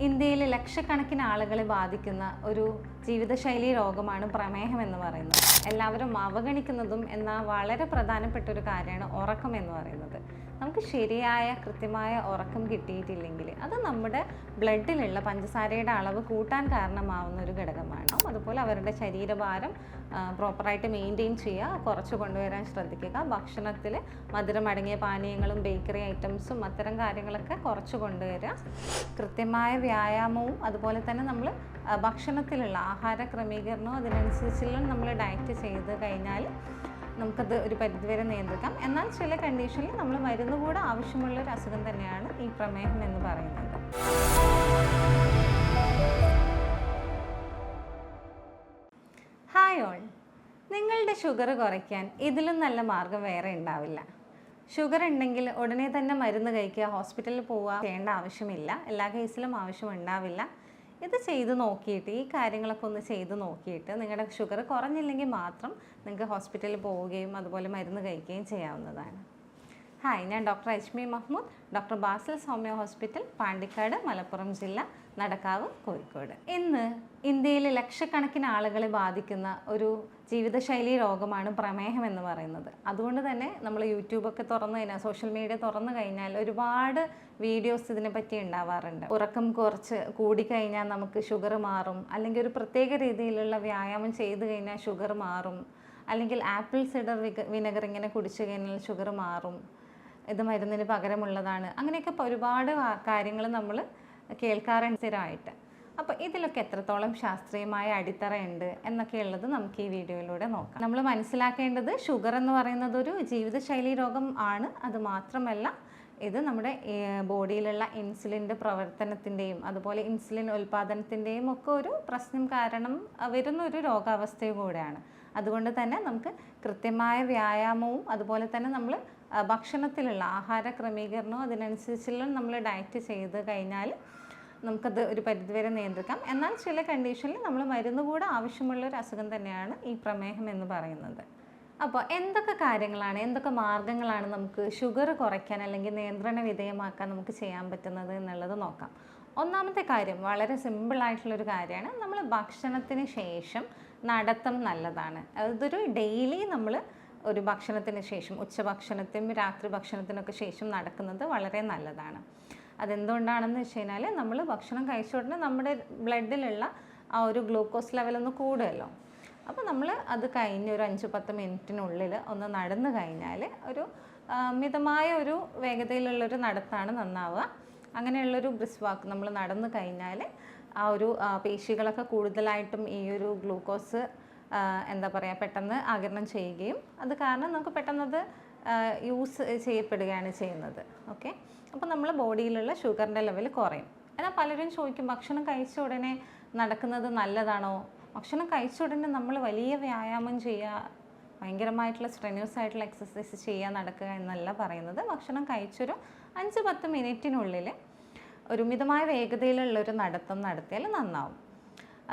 ഇന്ത്യയിലെ ലക്ഷക്കണക്കിന് ആളുകളെ ബാധിക്കുന്ന ഒരു ജീവിതശൈലി രോഗമാണ് പ്രമേഹം എന്ന് പറയുന്നത്. എല്ലാവരും അവഗണിക്കുന്നതും എന്നാൽ വളരെ പ്രധാനപ്പെട്ട ഒരു കാര്യമാണ് ഉറക്കം എന്ന് പറയുന്നത്. നമുക്ക് ശരിയായ കൃത്യമായ ഉറക്കം കിട്ടിയിട്ടില്ലെങ്കിൽ അത് നമ്മുടെ ബ്ലഡിലുള്ള പഞ്ചസാരയുടെ അളവ് കൂട്ടാൻ കാരണമാവുന്ന ഒരു ഘടകമാണ്. അതുപോലെ അവരുടെ ശരീരഭാരം പ്രോപ്പറായിട്ട് മെയിൻറ്റെയിൻ ചെയ്യുക, കുറച്ച് കൊണ്ടുവരാൻ ശ്രദ്ധിക്കുക. ഭക്ഷണത്തിൽ മധുരമടങ്ങിയ പാനീയങ്ങളും ബേക്കറി ഐറ്റംസും അത്തരം കാര്യങ്ങളൊക്കെ കുറച്ച് കൊണ്ടുവരിക. കൃത്യമായ വ്യായാമവും അതുപോലെ തന്നെ നമ്മൾ ഭക്ഷണത്തിലുള്ള ആഹാര ക്രമീകരണവും അതിനനുസരിച്ചുള്ള നമ്മൾ ഡയറ്റ് ചെയ്ത് കഴിഞ്ഞാൽ നമുക്കത് ഒരു പരിധിവരെ നിയന്ത്രിക്കാം. എന്നാൽ ചില കണ്ടീഷനിൽ നമ്മൾ മരുന്ന് കൂടെ ആവശ്യമുള്ള ഒരു അസുഖം തന്നെയാണ് ഈ പ്രമേഹം എന്ന് പറയുന്നത്. ഹായ് ഓൾ, നിങ്ങളുടെ ഷുഗർ കുറയ്ക്കാൻ ഇതിലും നല്ല മാർഗം വേറെ ഉണ്ടാവില്ല. ഷുഗർ ഉണ്ടെങ്കിൽ ഉടനെ തന്നെ മരുന്ന് കഴിക്കുക, ഹോസ്പിറ്റലിൽ പോവുക ചെയ്യേണ്ട ആവശ്യമില്ല. എല്ലാ കേസിലും ആവശ്യം ഉണ്ടാവില്ല. ഇത് ചെയ്ത് നോക്കിയിട്ട് ഈ കാര്യങ്ങളൊക്കെ ഒന്ന് ചെയ്ത് നോക്കിയിട്ട് നിങ്ങളുടെ ഷുഗർ കുറഞ്ഞില്ലെങ്കിൽ മാത്രം നിങ്ങൾക്ക് ഹോസ്പിറ്റലിൽ പോവുകയും അതുപോലെ മരുന്ന് കഴിക്കുകയും ചെയ്യാവുന്നതാണ്. ഹായ്, ഞാൻ doctor Ajmi Mahmood, doctor Basil's homeo hospital, Pandikkad, Malappuram ജില്ല, നടക്കാവ്, കോഴിക്കോട്. ഇന്ന് ഇന്ത്യയിലെ ലക്ഷക്കണക്കിന് ആളുകളെ ബാധിക്കുന്ന ഒരു ജീവിതശൈലി രോഗമാണ് പ്രമേഹം എന്ന് പറയുന്നത്. അതുകൊണ്ട് തന്നെ നമ്മൾ യൂട്യൂബൊക്കെ തുറന്നു കഴിഞ്ഞാൽ, സോഷ്യൽ മീഡിയ തുറന്നു കഴിഞ്ഞാൽ ഒരുപാട് വീഡിയോസ് ഇതിനെപ്പറ്റി ഉണ്ടാവാറുണ്ട്. ഉറക്കം കുറച്ച് കൂടിക്കഴിഞ്ഞാൽ നമുക്ക് ഷുഗർ മാറും, അല്ലെങ്കിൽ ഒരു പ്രത്യേക രീതിയിലുള്ള വ്യായാമം ചെയ്ത് കഴിഞ്ഞാൽ ഷുഗർ മാറും, അല്ലെങ്കിൽ ആപ്പിൾ സിഡർ വിനെഗർ ഇങ്ങനെ കുടിച്ചു കഴിഞ്ഞാൽ ഷുഗർ മാറും, ഇത് മരുന്നിന് പകരമുള്ളതാണ്. അങ്ങനെയൊക്കെ ഒരുപാട് കാര്യങ്ങൾ നമ്മൾ കേൾക്കാറുണ്ട് സ്ഥിരമായിട്ട്. അപ്പോൾ ഇതിലൊക്കെ എത്രത്തോളം ശാസ്ത്രീയമായ അടിത്തറയുണ്ട് എന്നൊക്കെയുള്ളത് നമുക്ക് ഈ വീഡിയോയിലൂടെ നോക്കാം. നമ്മൾ മനസ്സിലാക്കേണ്ടത് ഷുഗർ എന്ന് പറയുന്നത് ഒരു ജീവിതശൈലി രോഗം ആണ്. അത് മാത്രമല്ല, ഇത് നമ്മുടെ ബോഡിയിലുള്ള ഇൻസുലിൻ്റെ പ്രവർത്തനത്തിൻ്റെയും അതുപോലെ ഇൻസുലിൻ ഉൽപ്പാദനത്തിൻ്റെയും ഒക്കെ ഒരു പ്രശ്നം കാരണം വരുന്ന ഒരു രോഗാവസ്ഥയും കൂടെയാണ്. അതുകൊണ്ട് തന്നെ നമുക്ക് കൃത്യമായ വ്യായാമവും അതുപോലെ തന്നെ നമ്മൾ ഭക്ഷണത്തിലുള്ള ആഹാര ക്രമീകരണവും അതിനനുസരിച്ചുള്ള നമ്മൾ ഡയറ്റ് ചെയ്ത് കഴിഞ്ഞാൽ നമുക്കത് ഒരു പരിധിവരെ നിയന്ത്രിക്കാം. എന്നാൽ ചില കണ്ടീഷനിൽ നമ്മൾ മരുന്ന് കൂടെ ആവശ്യമുള്ള ഒരു അസുഖം തന്നെയാണ് ഈ പ്രമേഹം എന്ന് പറയുന്നത്. അപ്പോൾ എന്തൊക്കെ കാര്യങ്ങളാണ്, എന്തൊക്കെ മാർഗ്ഗങ്ങളാണ് നമുക്ക് ഷുഗർ കുറയ്ക്കാൻ അല്ലെങ്കിൽ നിയന്ത്രണ വിധേയമാക്കാൻ നമുക്ക് ചെയ്യാൻ പറ്റുന്നത് എന്നുള്ളത് നോക്കാം. ഒന്നാമത്തെ കാര്യം വളരെ സിമ്പിളായിട്ടുള്ളൊരു കാര്യമാണ്. നമ്മൾ ഭക്ഷണത്തിന് ശേഷം നടത്തം നല്ലതാണ്. അതൊരു ഡെയിലി നമ്മൾ ഒരു ഭക്ഷണത്തിന് ശേഷം, ഉച്ചഭക്ഷണത്തിനും രാത്രി ഭക്ഷണത്തിനൊക്കെ ശേഷം നടക്കുന്നത് വളരെ നല്ലതാണ്. അതെന്തുകൊണ്ടാണെന്ന് വെച്ച് കഴിഞ്ഞാൽ നമ്മൾ ഭക്ഷണം കഴിച്ച ഉടനെ നമ്മുടെ ബ്ലഡിലുള്ള ആ ഒരു ഗ്ലൂക്കോസ് ലെവലൊന്ന് കൂടുമല്ലോ. അപ്പോൾ നമ്മൾ അത് കഴിഞ്ഞ് ഒരു 5-10 മിനിറ്റിനുള്ളിൽ ഒന്ന് നടന്നു കഴിഞ്ഞാൽ ഒരു മിതമായ ഒരു വേഗതയിലുള്ളൊരു നടത്താണ് നന്നാവുക. അങ്ങനെയുള്ളൊരു ബ്രിസ്ക് വാക്ക് നമ്മൾ നടന്നു കഴിഞ്ഞാൽ ആ ഒരു പേശികളൊക്കെ കൂടുതലായിട്ടും ഈ ഒരു ഗ്ലൂക്കോസ് എന്താ പറയുക പെട്ടെന്ന് ആഗിരണം ചെയ്യുകയും അത് കാരണം നമുക്ക് പെട്ടെന്നത് യൂസ് ചെയ്യപ്പെടുകയാണ് ചെയ്യുന്നത്. ഓക്കെ, അപ്പോൾ നമ്മൾ ബോഡിയിലുള്ള ഷുഗറിൻ്റെ ലെവൽ കുറയും. എന്നാൽ പലരും ചോദിക്കും, ഭക്ഷണം കഴിച്ച ഉടനെ നടക്കുന്നത് നല്ലതാണോ? ഭക്ഷണം കഴിച്ച ഉടനെ നമ്മൾ വലിയ വ്യായാമം ചെയ്യുക, ഭയങ്കരമായിട്ടുള്ള സ്ട്രെന്യൂസ് ആയിട്ടുള്ള എക്സസൈസ് ചെയ്യുക, നടക്കുക എന്നല്ല പറയുന്നത്. ഭക്ഷണം കഴിച്ചൊരു 5-10 മിനിറ്റിനുള്ളിൽ ഒരു മിതമായ വേഗതയിലുള്ളൊരു നടത്തം നടത്തിയാൽ നന്നാവും.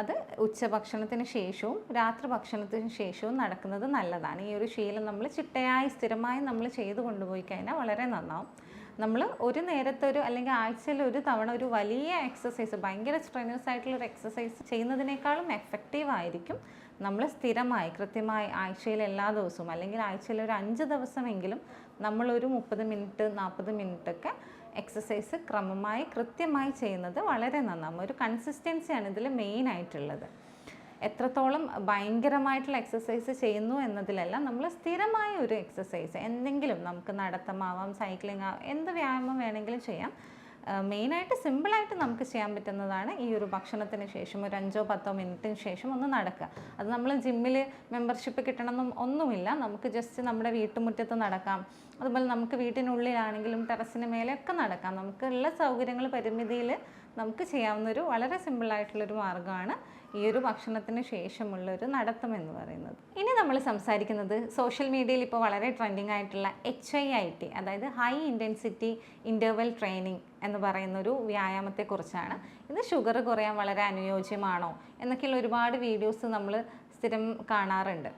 അത് ഉച്ചഭക്ഷണത്തിന് ശേഷവും രാത്രി ഭക്ഷണത്തിന് ശേഷവും നടക്കുന്നത് നല്ലതാണ്. ഈ ഒരു ശീലം നമ്മൾ ചിട്ടയായി സ്ഥിരമായി നമ്മൾ ചെയ്ത് കൊണ്ടുപോയി കഴിഞ്ഞാൽ വളരെ നന്നാവും. നമ്മൾ ഒരു നേരത്തെ അല്ലെങ്കിൽ ആഴ്ചയിൽ ഒരു തവണ ഒരു വലിയ എക്സസൈസ്, ഭയങ്കര സ്ട്രെന്യൂസ് ആയിട്ടുള്ളൊരു എക്സസൈസ് ചെയ്യുന്നതിനേക്കാളും എഫക്റ്റീവ് ആയിരിക്കും നമ്മൾ സ്ഥിരമായി കൃത്യമായി ആഴ്ചയിൽ എല്ലാ ദിവസവും അല്ലെങ്കിൽ ആഴ്ചയിൽ ഒരു 5 ദിവസമെങ്കിലും നമ്മളൊരു 30 മിനിറ്റ് 40 മിനിറ്റൊക്കെ എക്സസൈസ് ക്രമമായി കൃത്യമായി ചെയ്യുന്നത് വളരെ നന്നാവും. ഒരു കൺസിസ്റ്റൻസിയാണ് ഇതിൽ മെയിൻ ആയിട്ടുള്ളത്. എത്രത്തോളം ഭയങ്കരമായിട്ടുള്ള എക്സസൈസ് ചെയ്യുന്നു എന്നതിലല്ല, നമ്മൾ സ്ഥിരമായ ഒരു എക്സസൈസ് എന്തെങ്കിലും, നമുക്ക് നടത്തമാവാം, സൈക്ലിംഗ് ആവാം, എന്ത് വ്യായാമം വേണമെങ്കിലും ചെയ്യാം. മെയിനായിട്ട് സിമ്പിളായിട്ട് നമുക്ക് ചെയ്യാൻ പറ്റുന്നതാണ് ഈ ഒരു ഭക്ഷണത്തിന് ശേഷം ഒരു 5-10 മിനിറ്റിന് ശേഷം ഒന്ന് നടക്കുക. അത് നമ്മൾ ജിമ്മിൽ മെമ്പർഷിപ്പ് കിട്ടണമെന്നും ഒന്നുമില്ല. നമുക്ക് ജസ്റ്റ് നമ്മുടെ വീട്ടുമുറ്റത്ത് നടക്കാം. അതുപോലെ നമുക്ക് വീട്ടിനുള്ളിലാണെങ്കിലും ടെറസിന് മേലെയൊക്കെ നടക്കാം. നമുക്കുള്ള സൗകര്യങ്ങൾ പരിമിതിയിൽ നമുക്ക് ചെയ്യാവുന്നൊരു വളരെ സിമ്പിളായിട്ടുള്ളൊരു മാർഗ്ഗമാണ് ഈ ഒരു ഭക്ഷണത്തിന് ശേഷമുള്ളൊരു നടത്തം എന്ന് പറയുന്നത്. ഇനി നമ്മൾ സംസാരിക്കുന്നത് സോഷ്യൽ മീഡിയയിൽ ഇപ്പോൾ വളരെ ട്രെൻഡിങ് ആയിട്ടുള്ള HIIT, അതായത് ഹൈ ഇൻറ്റൻസിറ്റി ഇൻ്റർവൽ ട്രെയിനിങ് എന്ന് പറയുന്നൊരു വ്യായാമത്തെക്കുറിച്ചാണ്. ഇത് ഷുഗർ കുറയാൻ വളരെ അനുയോജ്യമാണോ എന്നൊക്കെയുള്ള ഒരുപാട് വീഡിയോസ് നമ്മൾ സ്ഥിരം കാണാറുണ്ട്.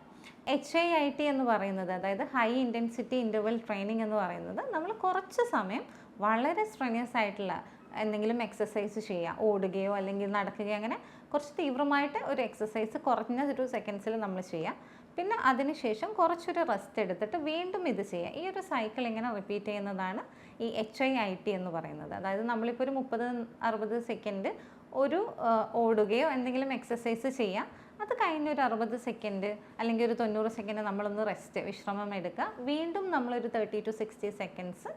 HIIT എന്ന് പറയുന്നത്, അതായത് ഹൈ ഇൻറ്റൻസിറ്റി ഇൻ്റർവൽ ട്രെയിനിങ് എന്ന് പറയുന്നത്, നമ്മൾ കുറച്ച് സമയം വളരെ സ്ട്രെനിയസ് ആയിട്ടുള്ള എന്തെങ്കിലും എക്സസൈസ് ചെയ്യുക, ഓടുകയോ അല്ലെങ്കിൽ നടക്കുകയോ, അങ്ങനെ കുറച്ച് തീവ്രമായിട്ട് ഒരു എക്സസൈസ് കുറഞ്ഞ ഒരു സെക്കൻഡ്സിൽ നമ്മൾ ചെയ്യുക. പിന്നെ അതിനുശേഷം കുറച്ചൊരു റെസ്റ്റ് എടുത്തിട്ട് വീണ്ടും ഇത് ചെയ്യുക. ഈ ഒരു സൈക്കിൾ ഇങ്ങനെ റിപ്പീറ്റ് ചെയ്യുന്നതാണ് ഈ HIIT എന്ന് പറയുന്നത്. അതായത് നമ്മളിപ്പോൾ ഒരു 30-60 സെക്കൻഡ് ഒരു ഓടുകയോ എന്തെങ്കിലും എക്സസൈസ് ചെയ്യുക, അത് കഴിഞ്ഞൊരു 60 സെക്കൻഡ് അല്ലെങ്കിൽ ഒരു 90 സെക്കൻഡ് നമ്മളൊന്ന് വിശ്രമം എടുക്കുക, വീണ്ടും നമ്മളൊരു 30 to 60 സെക്കൻഡ്സ്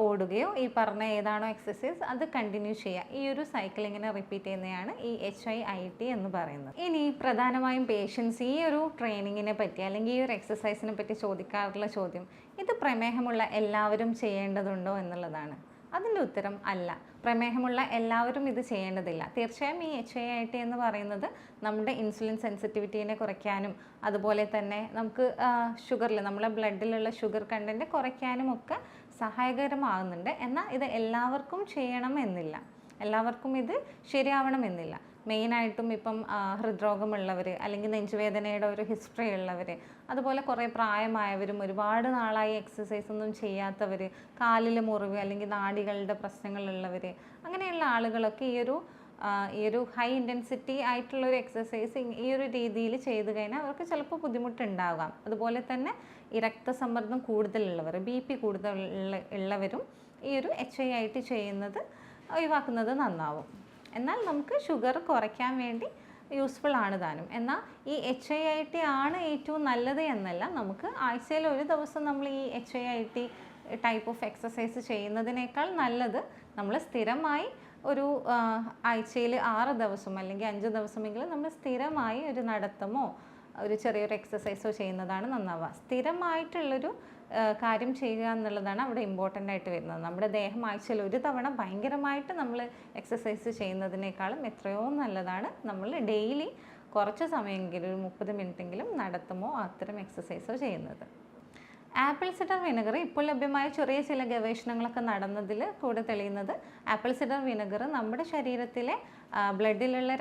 ഓടുകയോ ഈ പറഞ്ഞ ഏതാണോ എക്സസൈസ് അത് കണ്ടിന്യൂ ചെയ്യുക. ഈ ഒരു സൈക്കിൾ ഇങ്ങനെ റിപ്പീറ്റ് ചെയ്യുന്നതാണ് ഈ HIIT എന്ന് പറയുന്നത്. ഇനി പ്രധാനമായും പേഷ്യൻസ് ഈ ഒരു ട്രെയിനിങ്ങിനെ പറ്റി അല്ലെങ്കിൽ ഈ ഒരു എക്സസൈസിനെ പറ്റി ചോദിക്കാറുള്ള ചോദ്യം, ഇത് പ്രമേഹമുള്ള എല്ലാവരും ചെയ്യേണ്ടതുണ്ടോ എന്നുള്ളതാണ്. അതിൻ്റെ ഉത്തരം അല്ല. പ്രമേഹമുള്ള എല്ലാവരും ഇത് ചെയ്യേണ്ടതില്ല. തീർച്ചയായും ഈ HIIT എന്ന് പറയുന്നത് നമ്മുടെ ഇൻസുലിൻ സെൻസിറ്റിവിറ്റീനെ കുറയ്ക്കാനും അതുപോലെ തന്നെ നമുക്ക് ഷുഗറിൽ നമ്മളെ ബ്ലഡിലുള്ള ഷുഗർ കണ്ടൻറ്റ് കുറയ്ക്കാനും ഒക്കെ സഹായകരമാകുന്നുണ്ട്. എന്നാൽ ഇത് എല്ലാവർക്കും ചെയ്യണമെന്നില്ല, എല്ലാവർക്കും ഇത് ശരിയാവണമെന്നില്ല. മെയിനായിട്ടും ഇപ്പം ഹൃദ്രോഗമുള്ളവർ അല്ലെങ്കിൽ നെഞ്ചുവേദനയുടെ ഒരു ഹിസ്റ്ററി ഉള്ളവർ, അതുപോലെ കുറേ പ്രായമായവരും ഒരുപാട് നാളായി എക്സസൈസ് ഒന്നും ചെയ്യാത്തവർ, കാലിൽ മുറിവ് അല്ലെങ്കിൽ നാഡികളുടെ പ്രശ്നങ്ങളുള്ളവർ, അങ്ങനെയുള്ള ആളുകളൊക്കെ ഈ ഒരു ഹൈ ഇൻറ്റൻസിറ്റി ആയിട്ടുള്ളൊരു എക്സസൈസ് ഈ ഒരു രീതിയിൽ ചെയ്ത് കഴിഞ്ഞാൽ അവർക്ക് ചിലപ്പോൾ ബുദ്ധിമുട്ടുണ്ടാകാം. അതുപോലെ തന്നെ ഈ രക്തസമ്മർദ്ദം കൂടുതലുള്ളവർ, BP കൂടുതൽ ഉള്ളവരും ഈ ഒരു HIIT ചെയ്യുന്നത് ഒഴിവാക്കുന്നത് നന്നാവും. എന്നാൽ നമുക്ക് ഷുഗർ കുറയ്ക്കാൻ വേണ്ടി യൂസ്ഫുൾ ആണ് താനും. എന്നാൽ ഈ HIIT ആണ് ഏറ്റവും നല്ലത് എന്നല്ല. നമുക്ക് ആഴ്ചയിൽ ഒരു ദിവസം നമ്മൾ ഈ HIIT ടൈപ്പ് ഓഫ് എക്സസൈസ് ചെയ്യുന്നതിനേക്കാൾ നല്ലത് നമ്മൾ സ്ഥിരമായി ഒരു ആഴ്ചയിൽ 6 ദിവസം അല്ലെങ്കിൽ 5 ദിവസമെങ്കിലും നമ്മൾ സ്ഥിരമായി ഒരു നടത്തമോ ഒരു ചെറിയൊരു എക്സസൈസോ ചെയ്യുന്നതാണ് നന്നാവുക. സ്ഥിരമായിട്ടുള്ളൊരു കാര്യം ചെയ്യുക എന്നുള്ളതാണ് അവിടെ ഇമ്പോർട്ടൻ്റ് ആയിട്ട് വരുന്നത്. നമ്മുടെ ദേഹം ആഴ്ചയിൽ ഒരു തവണ ഭയങ്കരമായിട്ട് നമ്മൾ എക്സസൈസ് ചെയ്യുന്നതിനേക്കാളും എത്രയോ നല്ലതാണ് നമ്മൾ ഡെയിലി കുറച്ച് സമയമെങ്കിലും ഒരു 30 മിനിറ്റെങ്കിലും നടത്തുമോ അത്തരം എക്സസൈസോ ചെയ്യുന്നത്. ആപ്പിൾ സിഡർ വിനെഗർ ഇപ്പോൾ ലഭ്യമായ ചെറിയ ചില ഗവേഷണങ്ങളൊക്കെ നടന്നതിൽ കൂടെ തെളിയുന്നത് ആപ്പിൾ സിഡർ വിനെഗർ നമ്മുടെ ശരീരത്തിലെ ബ്ലഡിലുള്ള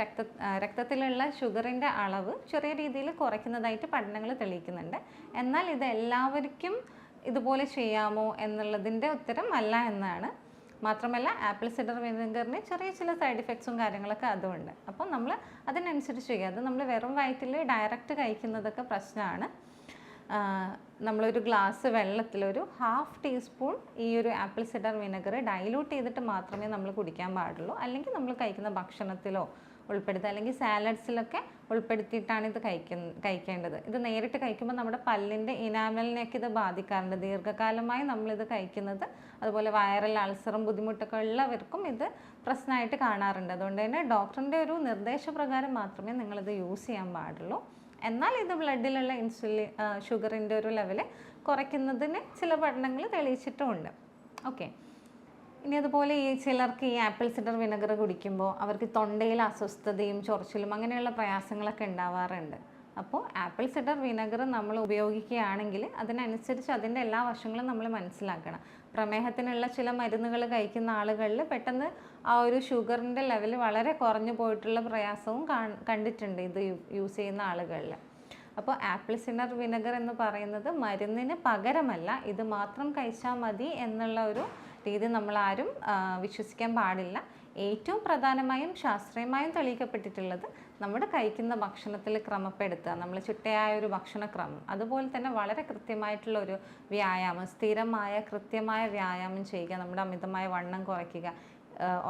രക്തത്തിലുള്ള ഷുഗറിൻ്റെ അളവ് ചെറിയ രീതിയിൽ കുറയ്ക്കുന്നതായിട്ട് പഠനങ്ങൾ തെളിയിക്കുന്നുണ്ട്. എന്നാൽ ഇത് എല്ലാവർക്കും ഇതുപോലെ ചെയ്യാമോ എന്നുള്ളതിൻ്റെ ഉത്തരം അല്ല എന്നാണ്. മാത്രമല്ല ആപ്പിൾ സിഡർ വിനെഗറിന് ചെറിയ ചില സൈഡ് ഇഫക്ട്സും കാര്യങ്ങളൊക്കെ അതുമുണ്ട്. അപ്പോൾ നമ്മൾ അതിനനുസരിച്ച് ചെയ്യുക. അത് നമ്മൾ വെറും വയറ്റിൽ ഡയറക്റ്റ് കഴിക്കുന്നതൊക്കെ പ്രശ്നമാണ്. നമ്മളൊരു ഗ്ലാസ് വെള്ളത്തിൽ ഒരു 1/2 ടീസ്പൂൺ ഈ ഒരു ആപ്പിൾ സിഡർ വിനെഗർ ഡൈലൂട്ട് ചെയ്തിട്ട് മാത്രമേ നമ്മൾ കുടിക്കാൻ പാടുള്ളൂ. അല്ലെങ്കിൽ നമ്മൾ കഴിക്കുന്ന ഭക്ഷണത്തിലോ ഉൾപ്പെടുത്തുക, അല്ലെങ്കിൽ സാലഡ്സിലൊക്കെ ഉൾപ്പെടുത്തിയിട്ടാണ് ഇത് കഴിക്കേണ്ടത്. ഇത് നേരിട്ട് കഴിക്കുമ്പോൾ നമ്മുടെ പല്ലിൻ്റെ ഇനാമലിനെയൊക്കെ ഇത് ബാധിക്കാറുണ്ട്. ദീർഘകാലമായി നമ്മളിത് കഴിക്കുന്നത്, അതുപോലെ വൈറൽ അൾസറും ബുദ്ധിമുട്ടൊക്കെ ഉള്ളവർക്കും ഇത് പ്രശ്നമായിട്ട് കാണാറുണ്ട്. അതുകൊണ്ട് തന്നെ ഡോക്ടറിൻ്റെ ഒരു നിർദ്ദേശപ്രകാരം മാത്രമേ നിങ്ങളിത് യൂസ് ചെയ്യാൻ പാടുള്ളൂ. എന്നാൽ ഇത് ബ്ലഡിലുള്ള ഷുഗറിൻ്റെ ഒരു ലെവൽ കുറയ്ക്കുന്നതിന് ചില പഠനങ്ങൾ തെളിയിച്ചിട്ടുമുണ്ട്. ഓക്കെ, ഇനി അതുപോലെ ഈ ചിലർക്ക് ഈ ആപ്പിൾ സിഡർ വിനെഗർ കുടിക്കുമ്പോൾ അവർക്ക് തൊണ്ടയിൽ അസ്വസ്ഥതയും ചൊറിച്ചിലും അങ്ങനെയുള്ള പ്രയാസങ്ങളൊക്കെ ഉണ്ടാവാറുണ്ട്. അപ്പോൾ ആപ്പിൾ സിഡർ വിനെഗർ നമ്മൾ ഉപയോഗിക്കുകയാണെങ്കിൽ അതിനനുസരിച്ച് അതിൻ്റെ എല്ലാ വശങ്ങളും നമ്മൾ മനസ്സിലാക്കണം. പ്രമേഹത്തിനുള്ള ചില മരുന്നുകൾ കഴിക്കുന്ന ആളുകളിൽ പെട്ടെന്ന് ആ ഒരു ഷുഗറിൻ്റെ ലെവൽ വളരെ കുറഞ്ഞു പോയിട്ടുള്ള പ്രയാസവും കണ്ടിട്ടുണ്ട് ഇത് യൂസ് ചെയ്യുന്ന ആളുകളിൽ. അപ്പോൾ ആപ്പിൾ സിഡർ വിനെഗർ എന്ന് പറയുന്നത് മരുന്നിന് പകരമല്ല, ഇത് മാത്രം കഴിച്ചാൽ മതി എന്നുള്ള ഒരു രീതി നമ്മളാരും വിശ്വസിക്കാൻ പാടില്ല. ഏറ്റവും പ്രധാനമായും ശാസ്ത്രീയമായും തെളിയിക്കപ്പെട്ടിട്ടുള്ളത് നമ്മുടെ കഴിക്കുന്ന ഭക്ഷണത്തിൽ ക്രമപ്പെടുത്തുക, നമ്മൾ ചിട്ടയായ ഒരു ഭക്ഷണക്രമം, അതുപോലെ തന്നെ വളരെ കൃത്യമായിട്ടുള്ള ഒരു വ്യായാമം, സ്ഥിരമായ കൃത്യമായ വ്യായാമം ചെയ്യുക, നമ്മുടെ അമിതമായ വണ്ണം കുറയ്ക്കുക,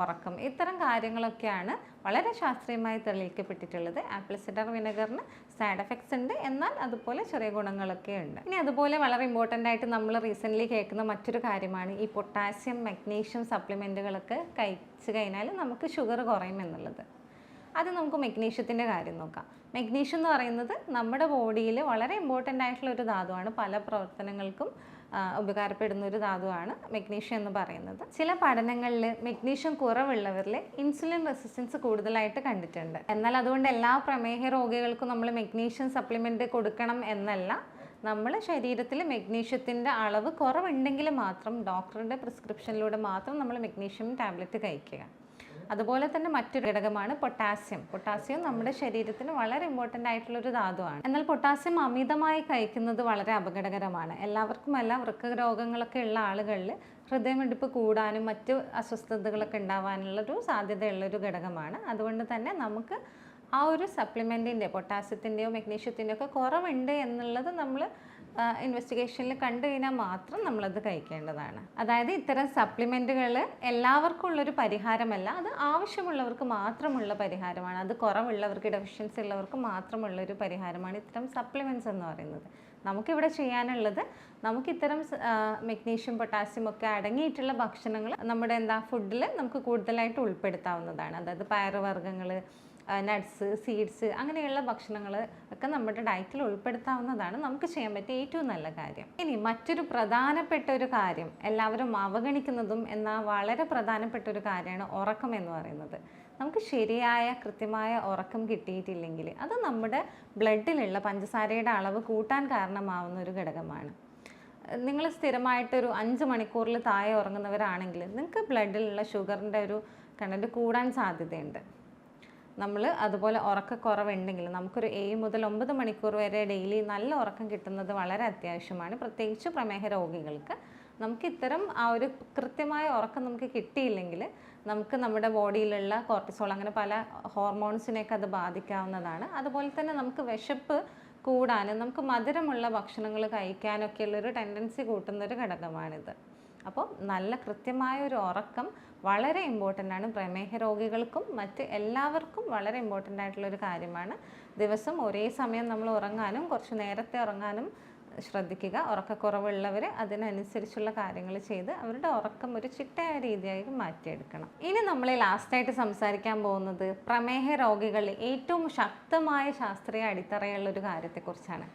ഉറക്കം, ഇത്തരം കാര്യങ്ങളൊക്കെയാണ് വളരെ ശാസ്ത്രീയമായി തെളിയിക്കപ്പെട്ടിട്ടുള്ളത്. ആപ്പിൾ സിഡർ വിനെഗറിന് സൈഡ് എഫക്ട്സ് ഉണ്ട്, എന്നാൽ അതുപോലെ ചെറിയ ഗുണങ്ങളൊക്കെ ഉണ്ട്. ഇനി അതുപോലെ വളരെ ഇമ്പോർട്ടൻ്റ് ആയിട്ട് നമ്മൾ റീസെൻ്റ്ലി കേൾക്കുന്ന മറ്റൊരു കാര്യമാണ് ഈ പൊട്ടാസ്യം മഗ്നീഷ്യം സപ്ലിമെൻറ്റുകളൊക്കെ കഴിച്ചു കഴിഞ്ഞാൽ നമുക്ക് ഷുഗർ കുറയും എന്നുള്ളത്. അത് നമുക്ക് മഗ്നീഷ്യത്തിൻ്റെ കാര്യം നോക്കാം. മഗ്നീഷ്യം എന്ന് പറയുന്നത് നമ്മുടെ ബോഡിയിൽ വളരെ ഇമ്പോർട്ടൻ്റ് ആയിട്ടുള്ള ഒരു ധാതുവാണ്. പല പ്രവർത്തനങ്ങൾക്കും ഉപകാരപ്പെടുന്ന ഒരു ധാതുവാണ് മഗ്നീഷ്യം എന്ന് പറയുന്നത്. ചില പഠനങ്ങളിൽ മഗ്നീഷ്യം കുറവുള്ളവരിൽ ഇൻസുലിൻ റെസിസ്റ്റൻസ് കൂടുതലായിട്ട് കണ്ടിട്ടുണ്ട്. എന്നാൽ അതുകൊണ്ട് എല്ലാ പ്രമേഹ രോഗികൾക്കും നമ്മൾ മഗ്നീഷ്യം സപ്ലിമെൻറ്റ് കൊടുക്കണം എന്നല്ല. നമ്മൾ ശരീരത്തിൽ മഗ്നീഷ്യത്തിൻ്റെ അളവ് കുറവുണ്ടെങ്കിൽ മാത്രം ഡോക്ടറുടെ പ്രിസ്ക്രിപ്ഷനിലൂടെ മാത്രം നമ്മൾ മഗ്നീഷ്യം ടാബ്ലറ്റ് കഴിക്കുക. അതുപോലെ തന്നെ മറ്റൊരു ഘടകമാണ് പൊട്ടാസ്യം. പൊട്ടാസ്യം നമ്മുടെ ശരീരത്തിന് വളരെ ഇമ്പോർട്ടൻ്റ് ആയിട്ടുള്ളൊരു ധാതുവാണ്. എന്നാൽ പൊട്ടാസ്യം അമിതമായി കഴിക്കുന്നത് വളരെ അപകടകരമാണ്. എല്ലാവർക്കുമല്ല, വൃക്ക രോഗങ്ങളൊക്കെ ഉള്ള ആളുകളിൽ ഹൃദയമിടിപ്പ് കൂടാനും മറ്റ് അസ്വസ്ഥതകളൊക്കെ ഉണ്ടാവാനുള്ളൊരു സാധ്യതയുള്ളൊരു ഘടകമാണ്. അതുകൊണ്ട് തന്നെ നമുക്ക് ആ ഒരു സപ്ലിമെൻറ്റിൻ്റെ പൊട്ടാസ്യത്തിൻ്റെയോ മഗ്നീഷ്യത്തിൻ്റെയോ ഒക്കെ കുറവുണ്ട് എന്നുള്ളത് നമ്മൾ ഇൻവെസ്റ്റിഗേഷനിൽ കണ്ടു കഴിഞ്ഞാൽ മാത്രം നമ്മളത് കഴിക്കേണ്ടതാണ്. അതായത് ഇത്തരം സപ്ലിമെൻറ്റുകൾ എല്ലാവർക്കും ഉള്ളൊരു പരിഹാരമല്ല, അത് ആവശ്യമുള്ളവർക്ക് മാത്രമുള്ള പരിഹാരമാണ്. അത് കുറവുള്ളവർക്ക്, ഡെഫിഷ്യൻസി ഉള്ളവർക്ക് മാത്രമുള്ളൊരു പരിഹാരമാണ് ഇത്തരം സപ്ലിമെൻറ്റ്സ് എന്ന് പറയുന്നത്. നമുക്കിവിടെ ചെയ്യാനുള്ളത്, നമുക്കിത്തരം മഗ്നീഷ്യം പൊട്ടാസ്യം ഒക്കെ അടങ്ങിയിട്ടുള്ള ഭക്ഷണങ്ങൾ നമ്മുടെ ഫുഡിൽ നമുക്ക് കൂടുതലായിട്ട് ഉൾപ്പെടുത്താവുന്നതാണ്. അതായത് പയറുവർഗ്ഗങ്ങൾ, നട്ട്സ്, സീഡ്സ് അങ്ങനെയുള്ള ഭക്ഷണങ്ങൾ ഒക്കെ നമ്മുടെ ഡയറ്റിൽ ഉൾപ്പെടുത്താവുന്നതാണ്. നമുക്ക് ചെയ്യാൻ പറ്റിയ ഏറ്റവും നല്ല കാര്യം. ഇനി മറ്റൊരു പ്രധാനപ്പെട്ട ഒരു കാര്യം, എല്ലാവരും അവഗണിക്കുന്നതും എന്നാൽ വളരെ പ്രധാനപ്പെട്ട ഒരു കാര്യമാണ് ഉറക്കം എന്ന് പറയുന്നത്. നമുക്ക് ശരിയായ കൃത്യമായ ഉറക്കം കിട്ടിയിട്ടില്ലെങ്കിൽ അത് നമ്മുടെ ബ്ലഡിലുള്ള പഞ്ചസാരയുടെ അളവ് കൂട്ടാൻ കാരണമാവുന്ന ഒരു ഘടകമാണ്. നിങ്ങൾ സ്ഥിരമായിട്ടൊരു 5 മണിക്കൂറിൽ താഴെ ഉറങ്ങുന്നവരാണെങ്കിൽ നിങ്ങൾക്ക് ബ്ലഡിലുള്ള ഷുഗറിൻ്റെ ഒരു കണ്ടന്റ് കൂടാൻ സാധ്യതയുണ്ട്. നമ്മൾ അതുപോലെ ഉറക്കക്കുറവുണ്ടെങ്കിൽ നമുക്കൊരു 7 മുതൽ 9 മണിക്കൂർ വരെ ഡെയിലി നല്ല ഉറക്കം കിട്ടുന്നത് വളരെ അത്യാവശ്യമാണ്. പ്രത്യേകിച്ച് പ്രമേഹ രോഗികൾക്ക് നമുക്ക് ഇത്തരം ആ ഒരു കൃത്യമായ ഉറക്കം നമുക്ക് കിട്ടിയില്ലെങ്കിൽ നമുക്ക് നമ്മുടെ ബോഡിയിലുള്ള കോർട്ടിസോൾ അങ്ങനെ പല ഹോർമോൺസിനെയൊക്കെ അത് ബാധിക്കാവുന്നതാണ്. അതുപോലെ തന്നെ നമുക്ക് വിശപ്പ് കൂടാനും നമുക്ക് മധുരമുള്ള ഭക്ഷണങ്ങൾ കഴിക്കാനൊക്കെയുള്ളൊരു ടെൻഡൻസി കൂട്ടുന്നൊരു ഘടകമാണിത്. അപ്പോൾ നല്ല കൃത്യമായ ഒരു ഉറക്കം വളരെ ഇമ്പോർട്ടൻ്റ് ആണ്. പ്രമേഹ രോഗികൾക്കും മറ്റ് എല്ലാവർക്കും വളരെ ഇമ്പോർട്ടൻ്റ് ആയിട്ടുള്ളൊരു കാര്യമാണ്. ദിവസം ഒരേ സമയം നമ്മൾ ഉറങ്ങാനും കുറച്ച് നേരത്തെ ഉറങ്ങാനും ശ്രദ്ധിക്കുക. ഉറക്കക്കുറവുള്ളവർ അതിനനുസരിച്ചുള്ള കാര്യങ്ങൾ ചെയ്ത് അവരുടെ ഉറക്കം ഒരു ചിട്ടയായ രീതിയായി മാറ്റിയെടുക്കണം. ഇനി നമ്മൾ ലാസ്റ്റായിട്ട് സംസാരിക്കാൻ പോകുന്നത് പ്രമേഹ രോഗികളിൽ ഏറ്റവും ശക്തമായ ശാസ്ത്രീയ അടിത്തറയുള്ളൊരു കാര്യത്തെക്കുറിച്ചാണ്.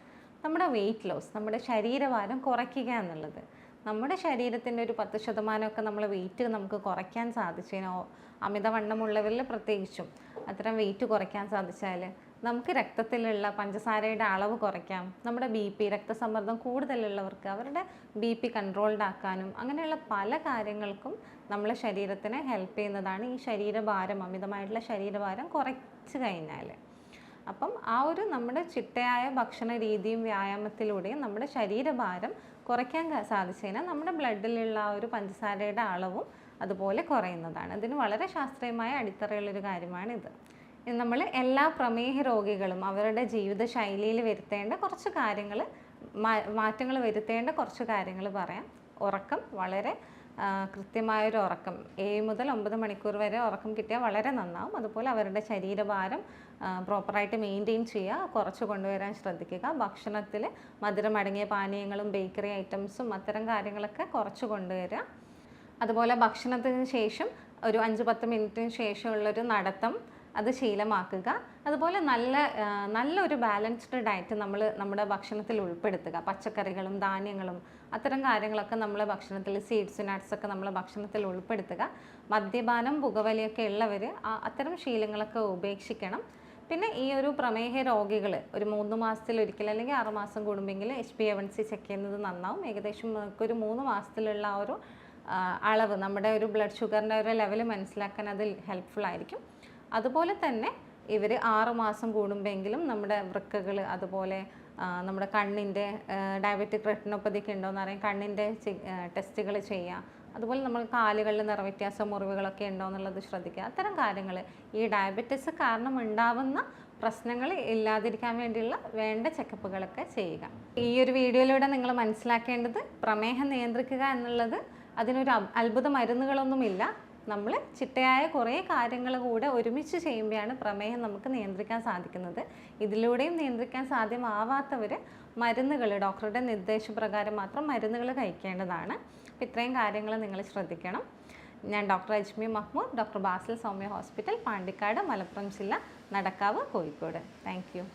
നമ്മുടെ വെയിറ്റ് ലോസ്, നമ്മുടെ ശരീരഭാരം കുറയ്ക്കുക എന്നുള്ളത്. നമ്മുടെ ശരീരത്തിൻ്റെ ഒരു 10% നമ്മൾ വെയിറ്റ് നമുക്ക് കുറയ്ക്കാൻ സാധിച്ചതിനോ, അമിതവണ്ണമുള്ളവരിൽ പ്രത്യേകിച്ചും അത്തരം വെയിറ്റ് കുറയ്ക്കാൻ സാധിച്ചാൽ നമുക്ക് രക്തത്തിലുള്ള പഞ്ചസാരയുടെ അളവ് കുറയ്ക്കാം. നമ്മുടെ BP, രക്തസമ്മർദ്ദം കൂടുതലുള്ളവർക്ക് അവരുടെ BP കൺട്രോൾഡ് ആക്കാനും അങ്ങനെയുള്ള പല കാര്യങ്ങൾക്കും നമ്മളെ ശരീരത്തിനെ ഹെൽപ്പ് ചെയ്യുന്നതാണ് ഈ ശരീരഭാരം, അമിതമായിട്ടുള്ള ശരീരഭാരം കുറച്ച് കഴിഞ്ഞാൽ. അപ്പം ആ ഒരു നമ്മുടെ ചിട്ടയായ ഭക്ഷണ രീതിയും വ്യായാമത്തിലൂടെയും നമ്മുടെ ശരീരഭാരം കുറയ്ക്കാൻ സാധിച്ചു കഴിഞ്ഞാൽ നമ്മുടെ ബ്ലഡിലുള്ള ആ ഒരു പഞ്ചസാരയുടെ അളവും അതുപോലെ കുറയുന്നതാണ്. ഇതിന് വളരെ ശാസ്ത്രീയമായ അടിത്തറയുള്ളൊരു കാര്യമാണിത്. നമ്മൾ എല്ലാ പ്രമേഹ രോഗികളും അവരുടെ ജീവിതശൈലിയിൽ വരുത്തേണ്ട കുറച്ച് കാര്യങ്ങൾ, മാറ്റങ്ങൾ വരുത്തേണ്ട കുറച്ച് കാര്യങ്ങൾ പറയാം. ഉറക്കം, വളരെ കൃത്യമായൊരു ഉറക്കം, 7 മുതൽ 9 മണിക്കൂർ വരെ ഉറക്കം കിട്ടിയാൽ വളരെ നന്നാവും. അതുപോലെ അവരുടെ ശരീരഭാരം പ്രോപ്പറായിട്ട് മെയിൻറ്റെയിൻ ചെയ്യുക, കുറച്ച് കൊണ്ടുവരാൻ ശ്രദ്ധിക്കുക. ഭക്ഷണത്തിൽ മധുരമടങ്ങിയ പാനീയങ്ങളും ബേക്കറി ഐറ്റംസും അത്തരം കാര്യങ്ങളൊക്കെ കുറച്ച് കൊണ്ടുവരിക. അതുപോലെ ഭക്ഷണത്തിന് ശേഷം ഒരു 5-10 മിനിറ്റിന് ശേഷമുള്ളൊരു നടത്തം അത് ശീലമാക്കുക. അതുപോലെ നല്ലൊരു ബാലൻസ്ഡ് ഡയറ്റ് നമ്മൾ നമ്മുടെ ഭക്ഷണത്തിൽ ഉൾപ്പെടുത്തുക. പച്ചക്കറികളും ധാന്യങ്ങളും അത്തരം കാര്യങ്ങളൊക്കെ നമ്മളെ ഭക്ഷണത്തിൽ, സീഡ്സ്, നട്ട്സ് ഒക്കെ നമ്മളെ ഭക്ഷണത്തിൽ ഉൾപ്പെടുത്തുക. മദ്യപാനം, പുകവലിയൊക്കെ ഉള്ളവർ അത്തരം ശീലങ്ങളൊക്കെ ഉപേക്ഷിക്കണം. പിന്നെ ഈ ഒരു പ്രമേഹ രോഗികൾ ഒരു 3 മാസത്തിലൊരിക്കൽ അല്ലെങ്കിൽ 6 മാസം കൂടുമ്പോൾ HbA1c ചെക്ക് ചെയ്യുന്നത് നന്നാവും. ഏകദേശം നമുക്കൊരു 3 മാസത്തിലുള്ള ആ ഒരു അളവ്, നമ്മുടെ ഒരു ബ്ലഡ് ഷുഗറിൻ്റെ ഒരു ലെവൽ മനസ്സിലാക്കാൻ അത് ഹെൽപ്ഫുൾ ആയിരിക്കും. അതുപോലെ തന്നെ ഇവർ 6 മാസം കൂടുമ്പോഴെങ്കിലും നമ്മുടെ വൃക്കകൾ, അതുപോലെ നമ്മുടെ കണ്ണിൻ്റെ ഡയബറ്റിക് റെറ്റിനോപ്പതിക്ക് ഉണ്ടോയെന്ന് അറിയാം, കണ്ണിൻ്റെ ടെസ്റ്റുകൾ ചെയ്യുക. അതുപോലെ നമ്മൾ കാലുകളിൽ നിറവ്യത്യാസം, മുറിവുകളൊക്കെ ഉണ്ടോ എന്നുള്ളത് ശ്രദ്ധിക്കുക. അത്തരം കാര്യങ്ങൾ ഈ ഡയബറ്റിസ് കാരണം ഉണ്ടാവുന്ന പ്രശ്നങ്ങൾ ഇല്ലാതിരിക്കാൻ വേണ്ടിയുള്ള വേണ്ട ചെക്കപ്പുകളൊക്കെ ചെയ്യുക. ഈ ഒരു വീഡിയോയിലൂടെ നിങ്ങൾ മനസ്സിലാക്കേണ്ടത്, പ്രമേഹം നിയന്ത്രിക്കുക എന്നുള്ളത് അതിനൊരു അത്ഭുത മരുന്നുകളൊന്നുമില്ല. നമ്മൾ ചിട്ടയായ കുറേ കാര്യങ്ങൾ കൂടെ ഒരുമിച്ച് ചെയ്യുമ്പോഴാണ് പ്രമേഹം നമുക്ക് നിയന്ത്രിക്കാൻ സാധിക്കുന്നത്. ഇതിലൂടെയും നിയന്ത്രിക്കാൻ സാധ്യമാവാത്തവർ മരുന്നുകൾ, ഡോക്ടറുടെ നിർദ്ദേശപ്രകാരം മാത്രം മരുന്നുകൾ കഴിക്കേണ്ടതാണ്. അപ്പോൾ ഇത്രയും കാര്യങ്ങൾ നിങ്ങൾ ശ്രദ്ധിക്കണം. ഞാൻ doctor Ajmi Mahmood, doctor Basil Soumya hospital, Pandikkad, Malappuram ജില്ല, നടക്കാവ്, കോഴിക്കോട്. Thank you.